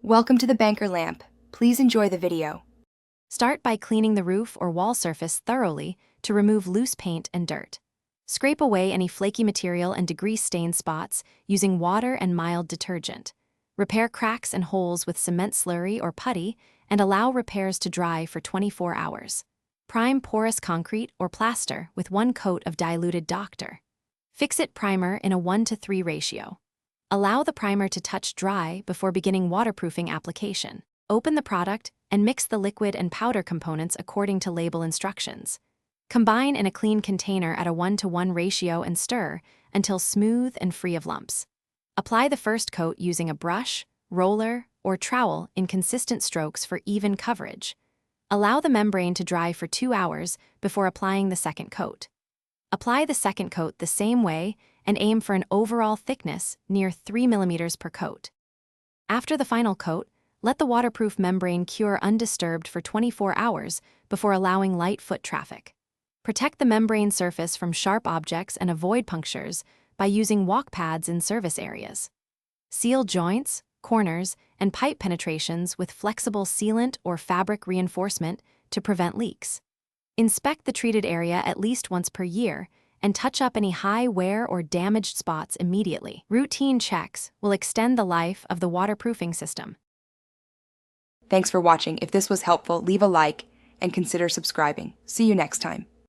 Welcome to the banker lamp. Please enjoy the video. Start by cleaning the roof or wall surface thoroughly to remove loose paint and dirt. Scrape away any flaky material and degrease-stained spots using water and mild detergent. Repair cracks and holes with cement slurry or putty and allow repairs to dry for 24 hours. Prime porous concrete or plaster with 1 coat of diluted Dr. Fixit primer in a 1:3 ratio. Allow the primer to touch dry before beginning waterproofing application. Open the product and mix the liquid and powder components according to label instructions. Combine in a clean container at a 1:1 ratio and stir until smooth and free of lumps. Apply the first coat using a brush, roller, or trowel in consistent strokes for even coverage. Allow the membrane to dry for 2 hours before applying the second coat. Apply the second coat the same way and aim for an overall thickness near 3 mm per coat. After the final coat, let the waterproof membrane cure undisturbed for 24 hours before allowing light foot traffic. Protect the membrane surface from sharp objects and avoid punctures by using walk pads in service areas. Seal joints, corners, and pipe penetrations with flexible sealant or fabric reinforcement to prevent leaks. Inspect the treated area at least once per year and touch up any high wear or damaged spots immediately. Routine checks will extend the life of the waterproofing system. Thanks for watching. If this was helpful, leave a like and consider subscribing. See you next time.